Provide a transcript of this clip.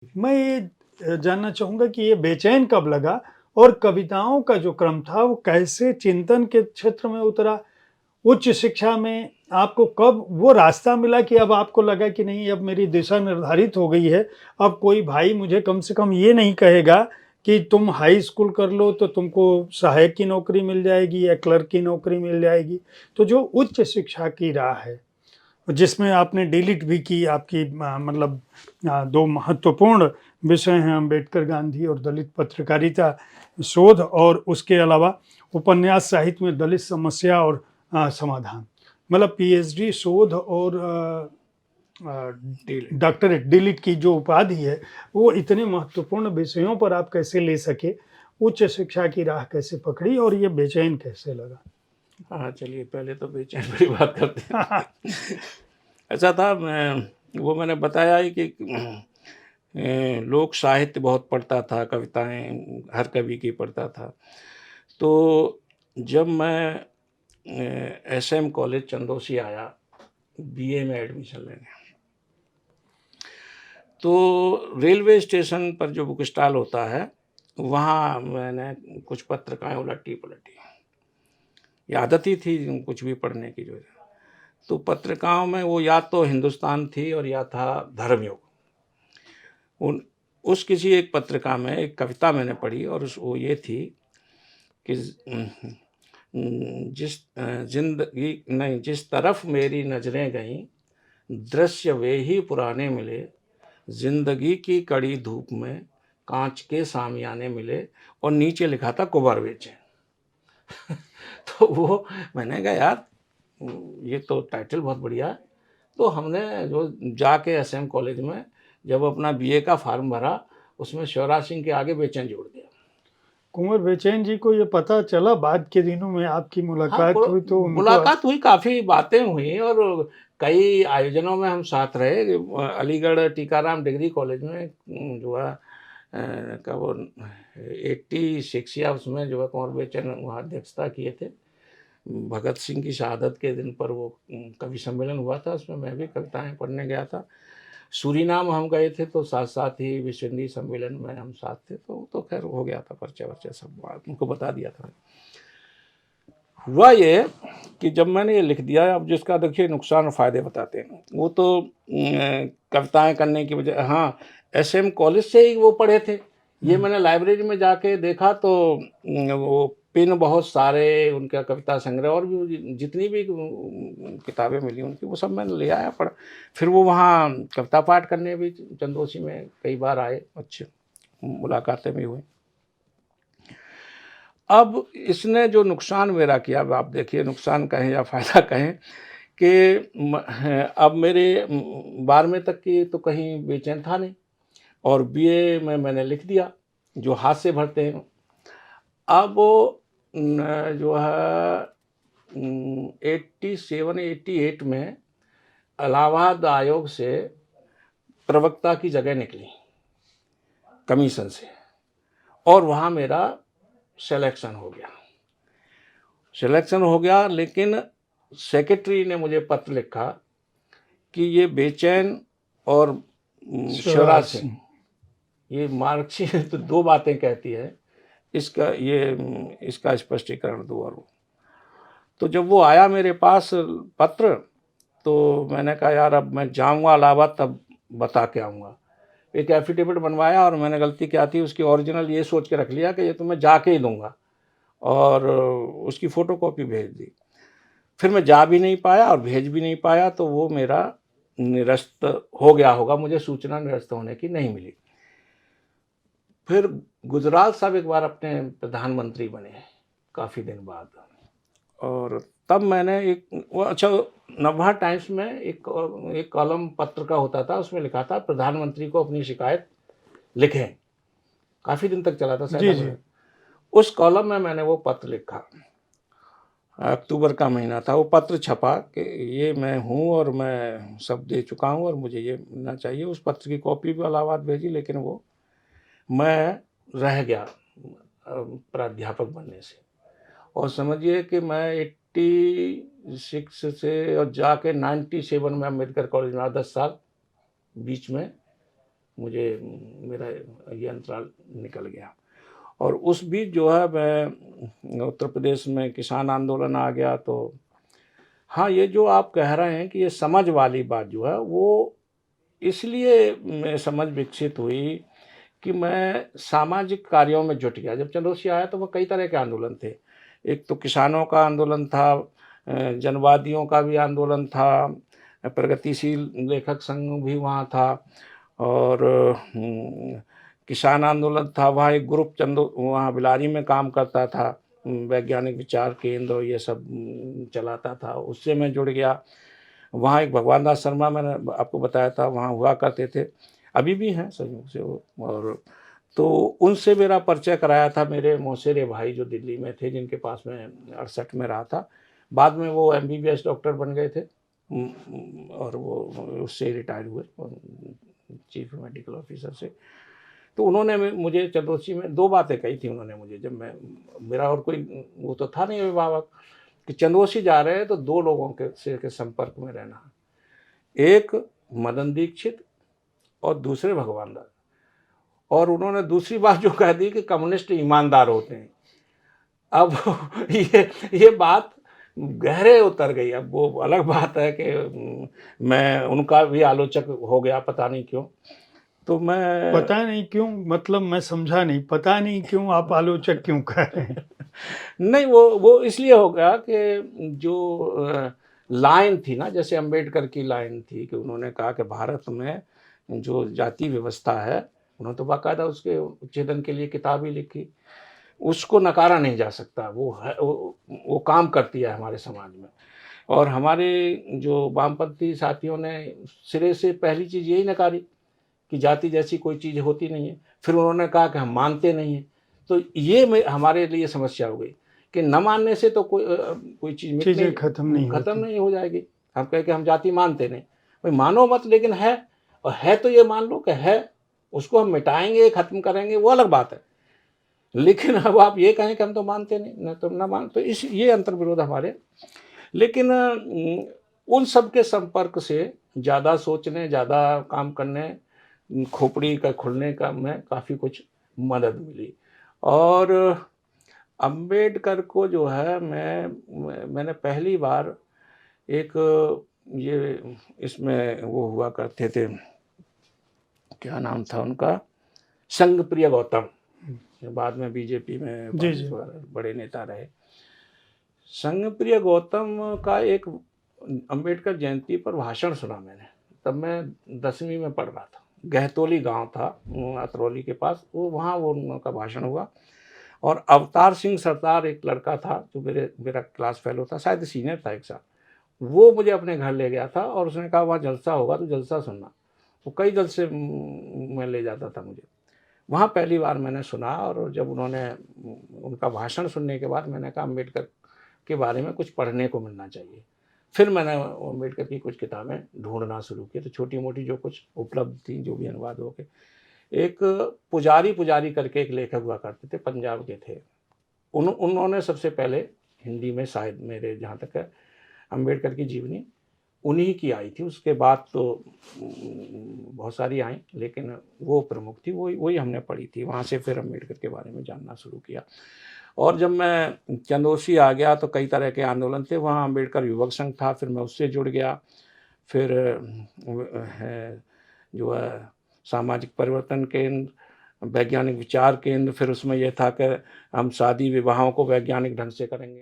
मैं ये जानना चाहूँगा कि ये बेचैन कब लगा और कविताओं का जो क्रम था वो कैसे चिंतन के क्षेत्र में उतरा? उच्च शिक्षा में आपको कब वो रास्ता मिला कि अब आपको लगा कि नहीं अब मेरी दिशा निर्धारित हो गई है, अब कोई भाई मुझे कम से कम ये नहीं कहेगा कि तुम हाई स्कूल कर लो तो तुमको सहायक की नौकरी मिल जाएगी या क्लर्क की नौकरी मिल जाएगी। तो जो उच्च शिक्षा की राह है जिसमें आपने डिलीट भी की आपकी मतलब 2 महत्वपूर्ण विषय हैं अम्बेडकर गांधी और दलित पत्रकारिता शोध और उसके अलावा उपन्यास साहित्य में दलित समस्या और समाधान। मतलब पीएचडी शोध और डिलीट। डॉक्टरेट डिलीट की जो उपाधि है, वो इतने महत्वपूर्ण विषयों पर आप कैसे ले सके? उच्च शिक्षा की राह कैसे पकड़ी और ये बेचैन कैसे लगा? हाँ, चलिए पहले तो बेचैन वाली बात करते हैं। ऐसा था मैंने बताया ही कि लोक साहित्य बहुत पढ़ता था, कविताएँ हर कवि की पढ़ता था। तो जब मैं एसएम कॉलेज चंदौसी आया बीए में एडमिशन लेने, तो रेलवे स्टेशन पर जो बुक स्टॉल होता है, वहाँ मैंने कुछ पत्रिकाएँ उलटी-पलटी। ये आदत ही थी कुछ भी पढ़ने की जो है। तो पत्रिकाओं में वो या तो हिंदुस्तान थी और या था धर्मयुग। उन उस किसी एक पत्रिका में एक कविता मैंने पढ़ी और वो ये थी कि जिस तरफ मेरी नज़रें गईं, दृश्य वे ही पुराने मिले, ज़िंदगी की कड़ी धूप में काँच के शामियाने मिले, और नीचे लिखा था कुंवर बेचैन। तो वो मैंने कहा यार ये तो टाइटल बहुत बढ़िया है। तो हमने जो जाके एसएम कॉलेज में जब अपना बीए का फॉर्म भरा, उसमें शिवराज सिंह के आगे बेचैन जोड़ दिया। कुंवर बेचैन जी को ये पता चला बाद के दिनों में आपकी हाँ, मुलाकात हुई तो उनको मुलाकात हुई, काफ़ी बातें हुई और कई आयोजनों में हम साथ रहे। अलीगढ़ टीकाराम डिग्री कॉलेज में जो है क्या वो 86 या उसमें जो है कुंवर बेचैन वहाँ अध्यक्षता किए थे। भगत सिंह की शहादत के दिन पर वो कवि सम्मेलन हुआ था, उसमें मैं भी कविताएँ पढ़ने गया था। सूरीनाम हम गए थे तो साथ-साथ ही विश्व हिंदी सम्मेलन में हम साथ थे, तो खैर हो गया था, परिचय-वरिचय सब बात उनको बता दिया था। हुआ ये कि जब मैंने ये लिख दिया, अब जिसका देखिए नुकसान और फ़ायदे बताते हैं। वो तो कविताएँ करने की वजह, हाँ, एसएम कॉलेज से ही वो पढ़े थे। ये मैंने लाइब्रेरी में जाके देखा तो वो पिन बहुत सारे, उनका कविता संग्रह और भी जितनी भी किताबें मिली उनकी, वो सब मैंने ले आया पढ़ा। फिर वो वहाँ कविता पाठ करने भी चंदौसी में कई बार आए, अच्छे मुलाकातें भी हुई। अब इसने जो नुकसान मेरा किया, अब आप देखिए नुकसान कहें या फ़ायदा कहें कि अब मेरे 12वीं तक की तो कहीं बेचैन था नहीं और बीए में मैंने लिख दिया, जो हाथ से भरते हैं। अब जो है 87-88 में इलाहाबाद आयोग से प्रवक्ता की जगह निकली कमीशन से, और वहाँ मेरा सिलेक्शन हो गया। लेकिन सेक्रेटरी ने मुझे पत्र लिखा कि ये बेचैन और शिवराज शिवराज सिंह, सिंह। ये मार्कशीट तो 2 बातें कहती है, इसका स्पष्टीकरण दो। और वो तो जब वो आया मेरे पास पत्र, तो मैंने कहा यार अब मैं जाऊँगा इलाहाबाद तब बता के आऊँगा। एक एफ़िडेविट बनवाया और मैंने गलती क्या थी उसकी ओरिजिनल ये सोच के रख लिया कि ये तो मैं जाके ही दूँगा, और उसकी फ़ोटोकॉपी भेज दी। फिर मैं जा भी नहीं पाया और भेज भी नहीं पाया, तो वो मेरा निरस्त हो गया होगा, मुझे सूचना निरस्त होने की नहीं मिली। फिर गुजराल साहब एक बार अपने प्रधानमंत्री बने काफ़ी दिन बाद, और तब मैंने एक वो अच्छा नवभारत टाइम्स में एक कॉलम पत्र का होता था, उसमें लिखा था प्रधानमंत्री को अपनी शिकायत लिखें। काफ़ी दिन तक चला था शायद जी, जी। उस कॉलम में मैंने वो पत्र लिखा। अक्टूबर का महीना था, वो पत्र छपा कि ये मैं हूँ और मैं सब दे चुका हूँ और मुझे ये मिलना चाहिए। उस पत्र की कॉपी भी इलाहाबाद भेजी, लेकिन वो मैं रह गया प्राध्यापक बनने से। और समझिए कि मैं 86 से और जाके 97 में अम्बेडकर कॉलेज में 10 साल बीच में मुझे मेरा ये अंतराल निकल गया। और उस बीच जो है मैं उत्तर प्रदेश में किसान आंदोलन आ गया। तो हाँ, ये जो आप कह रहे हैं कि ये समझ वाली बात जो है वो इसलिए मैं समझ विकसित हुई कि मैं सामाजिक कार्यों में जुट गया। जब चंद्रोसी आया तो वो कई तरह के आंदोलन थे। एक तो किसानों का आंदोलन था, जनवादियों का भी आंदोलन था, प्रगतिशील लेखक संघ भी वहाँ था और किसान आंदोलन था। वहाँ एक ग्रुप वहाँ बिलारी में काम करता था, वैज्ञानिक विचार केंद्र और ये सब चलाता था, उससे मैं जुड़ गया। वहाँ एक भगवान दास शर्मा मैंने आपको बताया था, वहाँ हुआ करते थे, अभी भी हैं संयोग से वो। और तो उनसे मेरा परिचय कराया था मेरे मौसेरे भाई जो दिल्ली में थे, जिनके पास मैं 68 में रहा था। बाद में वो एमबीबीएस डॉक्टर बन गए थे और वो उससे रिटायर हुए चीफ मेडिकल ऑफिसर से। तो उन्होंने मुझे चंद्रोसी में 2 बातें कही थी उन्होंने मुझे, जब मैं मेरा और कोई वो तो था नहीं अभिभावक, कि चंद्रोसी जा रहे हैं तो 2 लोगों के संपर्क में रहना, एक मदन दीक्षित और दूसरे भगवान दास। और उन्होंने दूसरी बात जो कह दी कि कम्युनिस्ट ईमानदार होते हैं। अब ये बात गहरे उतर गई। अब वो अलग बात है कि मैं उनका भी आलोचक हो गया, पता नहीं क्यों। तो मैं पता नहीं क्यों, मतलब मैं समझा नहीं, पता नहीं क्यों आप आलोचक क्यों कह रहे हैं? नहीं, वो इसलिए हो गया कि जो लाइन थी ना, जैसे अंबेडकर की लाइन थी कि उन्होंने कहा कि भारत में जो जाति व्यवस्था है, उन्होंने तो बाकायदा उसके उच्छेदन के लिए किताब ही लिखी, उसको नकारा नहीं जा सकता। वो है, वो काम करती है हमारे समाज में। और हमारे जो वामपंथी साथियों ने सिरे से पहली चीज़ यही नकारी कि जाति जैसी कोई चीज़ होती नहीं है। फिर उन्होंने कहा कि हम मानते नहीं हैं। तो ये हमारे लिए समस्या हो गई कि न मानने से तो कोई चीज़ चीज़ें खत्म नहीं खत्म होती। नहीं हो जाएगी। हम कहें कि हम जाति मानते नहीं, भाई मानो मत, लेकिन है, और है तो ये मान लो कि है, उसको हम मिटाएंगे, खत्म करेंगे, वो अलग बात है। लेकिन अब आप ये कहें कि हम तो मानते नहीं, न तो न मान, तो इस ये अंतर्विरोध हमारे। लेकिन उन सब के संपर्क से ज़्यादा सोचने, ज़्यादा काम करने, खोपड़ी का खुलने का में काफ़ी कुछ मदद मिली। और अम्बेडकर को जो है मैंने पहली बार एक ये इसमें वो हुआ करते थे, क्या नाम था उनका, संघप्रिय गौतम, बाद में बीजेपी में जी, जी। बड़े नेता रहे। संघप्रिय गौतम का एक अंबेडकर जयंती पर भाषण सुना मैंने, तब मैं 10वीं में पढ़ रहा था। गहतौली गांव था अतरौली के पास, वो वहाँ वो उनका भाषण हुआ। और अवतार सिंह सरदार एक लड़का था जो मेरा क्लास फेलो था, शायद सीनियर था एक साल, वो मुझे अपने घर ले गया था और उसने कहा वहाँ जलसा होगा तो जलसा सुनना। वो कई जलसे में ले जाता था मुझे। वहाँ पहली बार मैंने सुना, और जब उन्होंने उनका भाषण सुनने के बाद मैंने कहा अम्बेडकर के बारे में कुछ पढ़ने को मिलना चाहिए। फिर मैंने अम्बेडकर की कुछ किताबें ढूंढना शुरू की, तो छोटी मोटी जो कुछ उपलब्ध थी, जो भी अनुवाद हो गए। एक पुजारी करके एक लेखक हुआ करते थे, पंजाब के थे, उन्होंने सबसे पहले हिंदी में, शायद मेरे जहाँ तक है, अम्बेडकर की जीवनी उन्हीं की आई थी। उसके बाद तो बहुत सारी आई, लेकिन वो प्रमुख थी, वही हमने पढ़ी थी। वहाँ से फिर अम्बेडकर के बारे में जानना शुरू किया। और जब मैं चंदौसी आ गया तो कई तरह के आंदोलन थे, वहाँ अम्बेडकर युवक संघ था, फिर मैं उससे जुड़ गया। फिर जो है सामाजिक परिवर्तन केंद्र, वैज्ञानिक विचार केंद्र, फिर उसमें यह था कि हम शादी विवाहों को वैज्ञानिक ढंग से करेंगे।